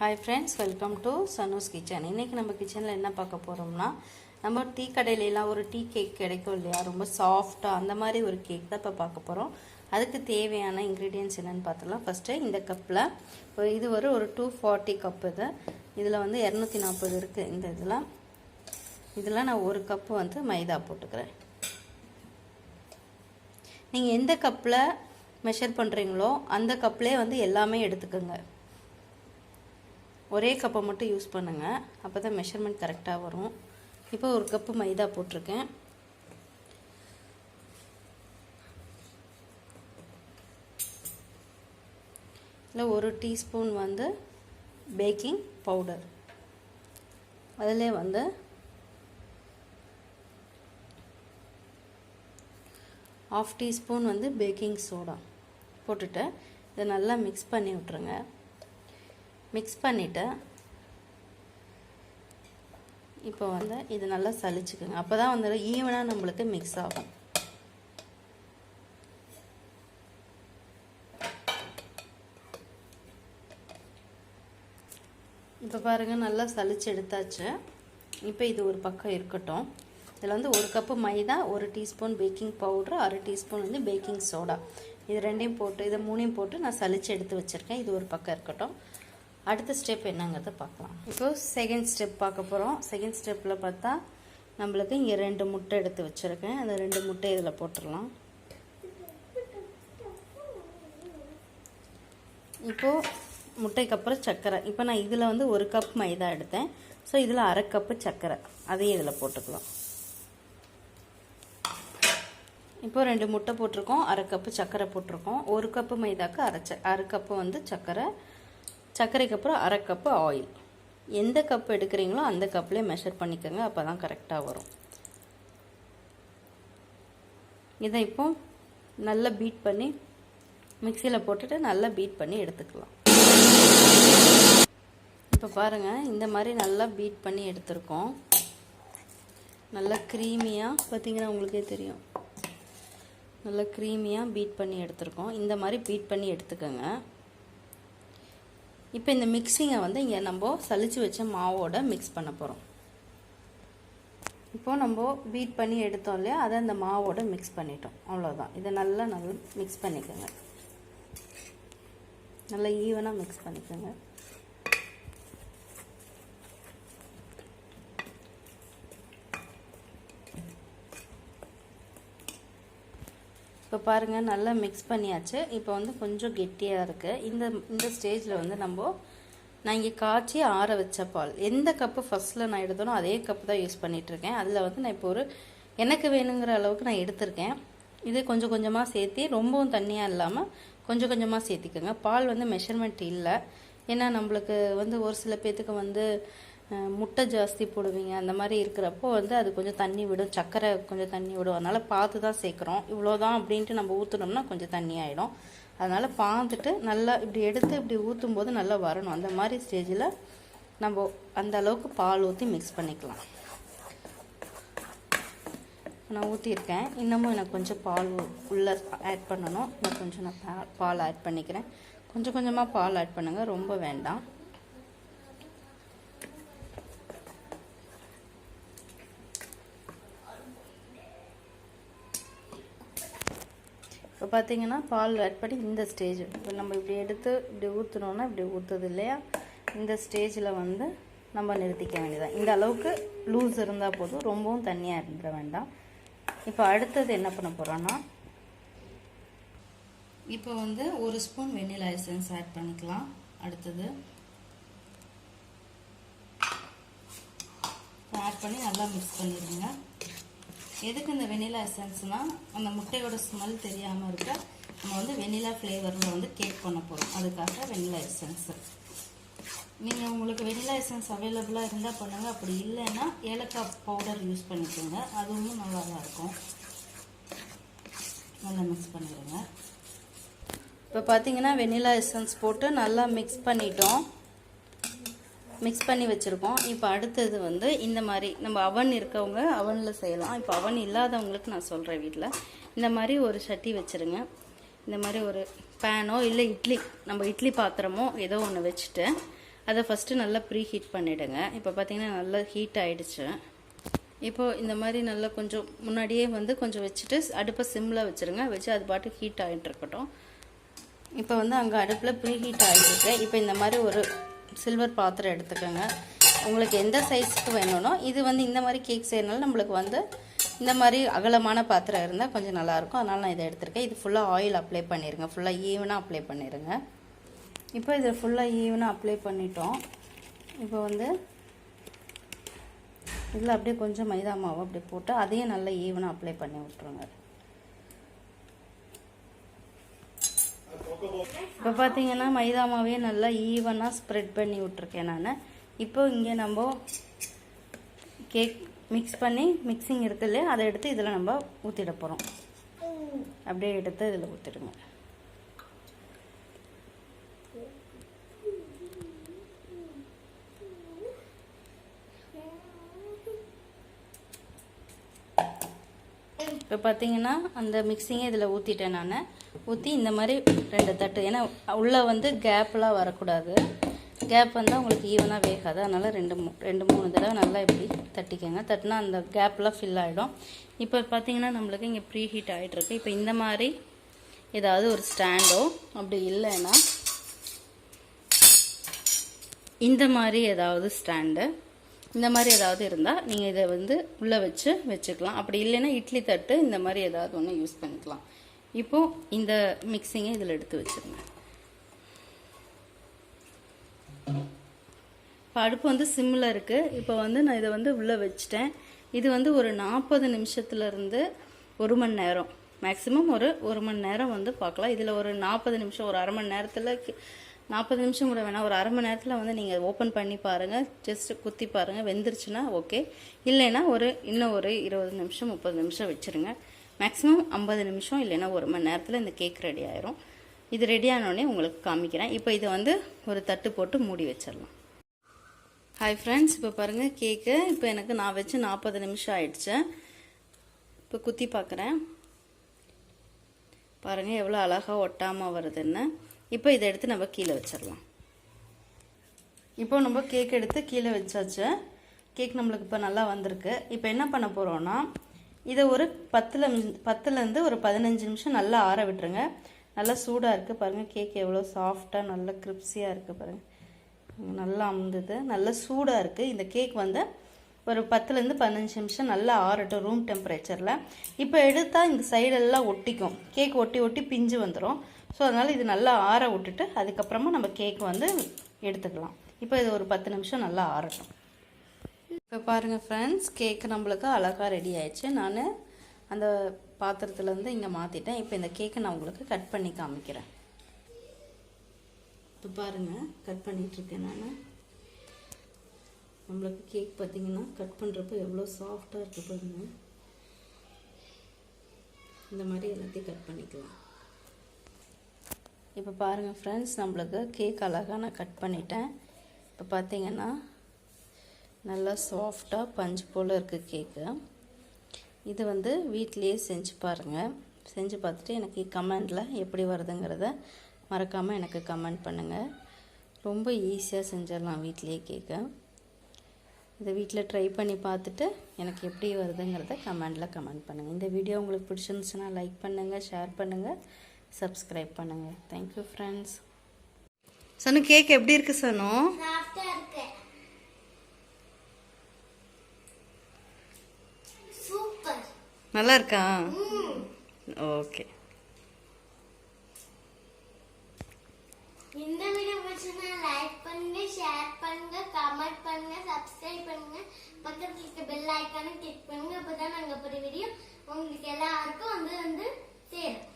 Hi friends, welcome to Sanu's Kitchen. இன்னைக்கு நம்ம கிச்சன்ல என்ன பார்க்க போறோம்னா நம்ம டீ கடையில எல்லாம் ஒரு டீ கேக் கிடைக்கும் இல்லையா, ரொம்ப சாஃப்ட்டா அந்த மாதிரி ஒரு கேக் தான் இப்ப பார்க்க போறோம். அதுக்கு தேவையான இன்கிரிடியன்ட்ஸ் என்னன்னு பார்த்தலாம். ஃபர்ஸ்ட் இந்த கப்ல இது ஒரு 240 கப் இதுல வந்து 240 இருக்கு. இந்த இதுல நான் ஒரு கப் வந்து மைதா போட்டுக்கிறேன். நீங்க எந்த கப்ல மெஷர் பண்றீங்களோ அந்த கப்லயே வந்து எல்லாமே எடுத்துக்கங்க. ஒரே கப்பை மட்டும் யூஸ் பண்ணுங்க, அப்பதான் மெஷர்மெண்ட் கரெக்டா வரும். இப்போ ஒரு கப் மைதா போட்டிருக்கேன். இல்ல ஒரு டீஸ்பூன் வந்து பேக்கிங் பவுடர், அதிலே வந்து ½ டீஸ்பூன் வந்து பேக்கிங் சோடா போட்டுட்டு இதை நல்லா மிக்ஸ் பண்ணி விட்டுருங்க. மிக்ஸ் பண்ணிவிட்டு இப்போ வந்து இது நல்லா சலிச்சுக்குங்க. அப்போ தான் வந்து ஈவனாக நம்மளுக்கு மிக்ஸ் ஆகும். இப்போ பாருங்கள், நல்லா சலிச்சு எடுத்தாச்சு. இப்போ இது ஒரு பக்கம் இருக்கட்டும். இதில் வந்து ஒரு கப்பு மைதா, 1 டீஸ்பூன் பேக்கிங் பவுடர், ½ டீஸ்பூன் வந்து பேக்கிங் சோடா, இது ரெண்டையும் போட்டு இதை மூணையும் போட்டு நான் சலிச்சு எடுத்து வச்சுருக்கேன். இது ஒரு பக்கம் இருக்கட்டும். அடுத்த ஸ்டெப் என்னங்கிறத பார்க்கலாம். இப்போ செகண்ட் ஸ்டெப் பார்க்க போகிறோம். செகண்ட் ஸ்டெப்பில் பார்த்தா நம்மளுக்கு இங்கே 2 முட்டை எடுத்து வச்சுருக்கேன். அந்த 2 முட்டை இதில் போட்டுடலாம். இப்போது முட்டைக்கு அப்புறம் சர்க்கரை. இப்போ நான் இதில் வந்து 1 கப் மைதா எடுத்தேன். ஸோ இதில் ½ கப்பு சர்க்கரை, அதையும் இதில் போட்டுக்கலாம். இப்போ 2 முட்டை போட்டிருக்கோம், ½ கப்பு சர்க்கரை போட்டிருக்கோம். 1 கப்பு மைதாக்கு ½ கப்பு வந்து சர்க்கரைக்கு அப்புறம் ½ கப்பு ஆயில். எந்த கப் எடுக்கிறீங்களோ அந்த கப்லேயே மெஷர் பண்ணிக்கோங்க, அப்போ தான் கரெக்டாக வரும். இதை இப்போ நல்லா பீட் பண்ணி மிக்சியில் போட்டுட்டு நல்லா பீட் பண்ணி எடுத்துக்கலாம். இப்போ பாருங்கள், இந்த மாதிரி நல்லா பீட் பண்ணி எடுத்துருக்கோம். நல்லா க்ரீமியாக பார்த்தீங்கன்னா உங்களுக்கே தெரியும், நல்லா க்ரீமியாக பீட் பண்ணி எடுத்துருக்கோம். இந்த மாதிரி பீட் பண்ணி எடுத்துக்கோங்க. இப்போ இந்த மிக்சிங்கை வந்து இங்கே நம்ம சலிச்சு வச்ச மாவோட மிக்ஸ் பண்ண போகிறோம். இப்போது நம்ம பீட் பண்ணி எடுத்தோம் இல்லையா, அதை அந்த மாவோட மிக்ஸ் பண்ணிட்டோம். அவ்வளோதான். இதை நல்லா மிக்ஸ் பண்ணிக்கோங்க. நல்லா ஈவனாக மிக்ஸ் பண்ணிக்கோங்க. இப்போ பாருங்கள், நல்லா மிக்ஸ் பண்ணியாச்சு. இப்போ வந்து கொஞ்சம் கெட்டியாக இருக்குது. இந்த ஸ்டேஜில் வந்து நான் இங்கே காய்ச்சி ஆற வச்ச பால், எந்த கப்பு ஃபஸ்ட்டில் நான் எடுத்தனோ அதே கப்பு தான் யூஸ் பண்ணிகிட்ருக்கேன். அதில் வந்து நான் இப்போ எனக்கு வேணுங்கிற அளவுக்கு நான் எடுத்திருக்கேன். இது கொஞ்சம் கொஞ்சமாக சேர்த்தி, ரொம்பவும் தண்ணியாக இல்லாமல் கொஞ்சம் கொஞ்சமாக சேர்த்திக்கோங்க. பால் வந்து மெஷர்மெண்ட் இல்லை. ஏன்னா நம்மளுக்கு வந்து ஒரு சில பேர்த்துக்கு வந்து முட்டை ஜாஸ்தி போடுவீங்க, அந்த மாதிரி இருக்கிறப்போ வந்து அது கொஞ்சம் தண்ணி விடும், சர்க்கரை கொஞ்சம் தண்ணி விடும். அதனால் பார்த்து தான் சேர்க்குறோம். இவ்வளோதான் அப்படின்ட்டு நம்ம ஊற்றுனோம்னா கொஞ்சம் தண்ணி ஆகிடும். அதனால் பார்த்துட்டு நல்லா இப்படி எடுத்து இப்படி ஊற்றும் போது நல்லா வரணும். அந்த மாதிரி ஸ்டேஜில் நம்ம அந்த அளவுக்கு பால் ஊற்றி மிக்ஸ் பண்ணிக்கலாம். நான் ஊற்றிருக்கேன். இன்னமும் எனக்கு கொஞ்சம் பால் உள்ளே ஆட் பண்ணணும். இன்னும் கொஞ்சம் நான் பால் ஆட் பண்ணிக்கிறேன். கொஞ்சம் கொஞ்சமாக பால் ஆட் பண்ணுங்கள், ரொம்ப வேண்டாம். இப்போ பார்த்தீங்கன்னா பால் ஆட் பண்ணி இந்த ஸ்டேஜ், இப்போ நம்ம இப்படி எடுத்து இப்படி ஊற்றுனோன்னா இப்படி ஊற்றுது இல்லையா, இந்த ஸ்டேஜில் வந்து நம்ம நிறுத்திக்க வேண்டியதான். இந்த அளவுக்கு லூஸ் இருந்தால் போதும், ரொம்பவும் தண்ணியாக இருந்துட வேண்டாம். இப்போ அடுத்தது என்ன பண்ண போகிறோன்னா, இப்போ வந்து 1 ஸ்பூன் வெண்ணிலா எசன்ஸ் ஆட் பண்ணிக்கலாம். அடுத்தது ஆட் பண்ணி நல்லா மிக்ஸ் பண்ணிடுங்க. எதுக்கு இந்த வெனிலா எசன்ஸ்னால், அந்த முட்டையோட ஸ்மெல் தெரியாமல் இருக்க நம்ம வந்து வெனிலா ஃப்ளேவரில் வந்து கேக் பண்ண போகிறோம். அதுக்காக வெனிலா எசன்ஸு. நீங்கள் உங்களுக்கு வெனிலா எசன்ஸ் அவைலபிளாக இருந்தால் பண்ணுங்கள், அப்படி இல்லைன்னா ஏலக்காய் பவுடர் யூஸ் பண்ணிக்கோங்க, அதுவும் நல்லா தான் இருக்கும். நல்லா மிக்ஸ் பண்ணிடுங்க. இப்போ பார்த்தீங்கன்னா வெனிலா எசன்ஸ் போட்டு நல்லா மிக்ஸ் பண்ணிட்டோம். மிக்ஸ் பண்ணி வச்சுருக்கோம். இப்போ அடுத்தது வந்து இந்த மாதிரி நம்ம அவன் இருக்கவங்க அவனில் செய்யலாம். இப்போ அவன் இல்லாதவங்களுக்கு நான் சொல்கிறேன், வீட்டில் இந்த மாதிரி ஒரு சட்டி வச்சுருங்க. இந்த மாதிரி ஒரு பேனோ இல்லை நம்ம இட்லி பாத்திரமோ ஏதோ ஒன்று வச்சுட்டு அதை ஃபஸ்ட்டு நல்லா ப்ரீ ஹீட் பண்ணிவிடுங்க. இப்போ பார்த்தீங்கன்னா நல்லா ஹீட் ஆகிடுச்சு. இப்போது இந்த மாதிரி நல்லா கொஞ்சம் முன்னாடியே வந்து கொஞ்சம் வச்சுட்டு அடுப்பை சிம்மில் வச்சுருங்க. வச்சு அது பாட்டு ஹீட் ஆகிட்டு இருக்கட்டும். இப்போ வந்து அங்கே அடுப்பில் ப்ரீ ஹீட் ஆகிட்டு இப்போ இந்த மாதிரி ஒரு சில்வர் பாத்திரம் எடுத்துக்கோங்க. உங்களுக்கு எந்த சைஸுக்கு வேணும்னோ, இது வந்து இந்த மாதிரி கேக் செய்யறதுனால நம்மளுக்கு வந்து இந்த மாதிரி அகலமான பாத்திரம் இருந்தால் கொஞ்சம் நல்லாயிருக்கும். அதனால் நான் இதை எடுத்துருக்கேன். இது ஃபுல்லாக ஆயில் அப்ளை பண்ணிடுங்க. ஃபுல்லாக ஈவனாக அப்ளை பண்ணிடுங்க. இப்போ இதை ஃபுல்லாக ஈவனாக அப்ளை பண்ணிட்டோம். இப்போ வந்து இதில் அப்படியே கொஞ்சம் மைதா மாவு அப்படி போட்டு அதையும் நல்லா ஈவனாக அப்ளை பண்ணி விட்ருங்க. இப்போ பார்த்தீங்கன்னா மைதா மாவையே நல்லா ஈவனாக ஸ்ப்ரெட் பண்ணி விட்ருக்கேன் நான். இப்போ இங்கே நம்ம கேக் மிக்ஸ் பண்ணி மிக்சிங் இருக்குது இல்லையா, அதை எடுத்து இதில் நம்ம ஊற்றிட போகிறோம். அப்படியே எடுத்து இதில் ஊற்றிடுங்க. இப்போ பார்த்தீங்கன்னா அந்த மிக்சிங்கை இதில் ஊற்றிட்டேன் நான். ஊற்றி இந்த மாதிரி 2 தட்டு, ஏன்னா உள்ளே வந்து கேப்லாம் வரக்கூடாது. கேப் வந்தால் உங்களுக்கு ஈவனாக வேகாது. அதனால் 2-3 தடவை நல்லா இப்படி தட்டிக்கோங்க. தட்டினா அந்த கேப்லாம் ஃபில் ஆகிடும். இப்போ பார்த்தீங்கன்னா நம்மளுக்கு இங்கே ப்ரீ ஹீட் ஆகிட்டுருக்கு. இப்போ இந்த மாதிரி ஏதாவது ஒரு ஸ்டாண்டோ அப்படி இல்லைன்னா இந்த மாதிரி ஏதாவது ஸ்டாண்டு இந்த மாதிரி ஏதாவது இருந்தால் நீங்கள் இதை வந்து உள்ளே வச்சுக்கலாம். அப்படி இல்லைன்னா இட்லி தட்டு இந்த மாதிரி ஏதாவது ஒன்று யூஸ் பண்ணிக்கலாம். இப்போது இந்த மிக்சிங்கை இதில் எடுத்து வச்சுருங்க. இப்போ அடுப்பு வந்து சிம்மில் இருக்குது. இப்போ வந்து நான் இதை வந்து உள்ளே வச்சுட்டேன். இது வந்து ஒரு 40 நிமிஷத்துலேருந்து 1 மணி நேரம், மேக்ஸிமம் ஒரு மணி நேரம் வந்து பார்க்கலாம். இதில் ஒரு 40 நிமிஷம், ஒரு அரை மணி நேரத்தில் 40 நிமிஷம் கூட வேணாம், ஒரு அரை மணி நேரத்தில் வந்து நீங்கள் ஓப்பன் பண்ணி பாருங்கள். ஜஸ்ட்டு குத்தி பாருங்கள். வெந்துருச்சுன்னா ஓகே, இல்லைன்னா இன்னும் ஒரு 20 நிமிஷம் 30 நிமிஷம் வச்சுருங்க. மேக்ஸிமம் 50 நிமிஷம் இல்லைன்னா 1 மணி நேரத்தில் இந்த கேக் ரெடி ஆயிரும். இது ரெடி ஆனோடனே உங்களுக்கு காமிக்கிறேன். இப்போ இதை வந்து ஒரு தட்டு போட்டு மூடி வச்சிடலாம். ஹாய் ஃப்ரெண்ட்ஸ், இப்போ பாருங்கள் கேக்கு. இப்போ எனக்கு நான் வச்சு 40 நிமிஷம் ஆயிடுச்சு. இப்போ குத்தி பார்க்குறேன். பாருங்கள் எவ்வளோ அழகாக ஒட்டாமல் வருதுன்னு. இப்போ இதை எடுத்து நம்ம கீழே வச்சிடலாம். இப்போ நம்ம கேக் எடுத்து கீழே வச்சாச்சு. கேக் நம்மளுக்கு இப்போ நல்லா வந்திருக்கு. இப்போ என்ன பண்ண போகிறோன்னா, இதை ஒரு 10லேருந்து ஒரு 15 நிமிஷம் நல்லா ஆற விட்டுருங்க. நல்லா சூடாக இருக்குது பாருங்கள். கேக் எவ்வளோ சாஃப்டாக நல்லா கிரிப்ஸியாக இருக்குது பாருங்கள். நல்லா அமுந்தது, நல்லா சூடாக இருக்குது. இந்த கேக் வந்து ஒரு 10லேருந்து 15 நிமிஷம் நல்லா ஆறட்டும் ரூம் டெம்பரேச்சரில். இப்போ எடுத்தால் இந்த சைடெல்லாம் ஒட்டிக்கும். கேக் ஒட்டி பிஞ்சு வந்துடும். ஸோ அதனால் இது நல்லா ஆற விட்டுட்டு அதுக்கப்புறமா நம்ம கேக் வந்து எடுத்துக்கலாம். இப்போ இது ஒரு 10 நிமிஷம் நல்லா ஆறட்டும். இப்போ பாருங்கள் ஃப்ரெண்ட்ஸ், கேக்கு நம்மளுக்கு அழகாக ரெடி ஆயிடுச்சு. நான் அந்த பாத்திரத்துலேருந்து இங்கே மாற்றிட்டேன். இப்போ இந்த கேக்கை நான் உங்களுக்கு கட் பண்ணி காமிக்கிறேன். இப்போ பாருங்கள், கட் பண்ணிகிட்ருக்கேன் நான். நம்மளுக்கு கேக் பார்த்திங்கன்னா கட் பண்ணுறப்போ எவ்வளோ சாஃப்டாக இருக்குது பாருங்கள். இந்த மாதிரி எல்லாத்தையும் கட் பண்ணிக்கலாம். இப்போ பாருங்கள் ஃப்ரெண்ட்ஸ், நம்மளுக்கு கேக் அழகாக நான் கட் பண்ணிட்டேன். இப்போ பார்த்திங்கன்னா நல்லா சாஃப்டாக பஞ்சு போல் இருக்குது கேக்கு. இது வந்து வீட்டிலையே செஞ்சு பாருங்கள். செஞ்சு பார்த்துட்டு எனக்கு கமெண்டில் எப்படி வருதுங்கிறத மறக்காமல் எனக்கு கமெண்ட் பண்ணுங்கள். ரொம்ப ஈஸியாக செஞ்சிடலாம் வீட்டிலையே கேக்கு. இதை வீட்டில் ட்ரை பண்ணி பார்த்துட்டு எனக்கு எப்படி வருதுங்கிறத கமெண்டில் கமெண்ட் பண்ணுங்கள். இந்த வீடியோ உங்களுக்கு பிடிச்சிருந்துச்சுன்னா லைக் பண்ணுங்கள், ஷேர் பண்ணுங்கள், சப்ஸ்கிரைப் பண்ணுங்கள். Thank you friends. சனு, கேக் எப்படி இருக்கு சனு? நல்லா இருக்கா? ஓகே. இந்த வீடியோ பிடிச்சிருந்தா லைக் பண்ணுங்க, ஷேர் பண்ணுங்க, கமெண்ட் பண்ணுங்க, சப்ஸ்கிரைப் பண்ணுங்க, பக்கத்துல இருக்க பெல் ஐகானை கிளிக் பண்ணுங்க. அப்பதான் நாங்க போற வீடியோ உங்களுக்கு எல்லாருக்கும் வந்து சேரும்.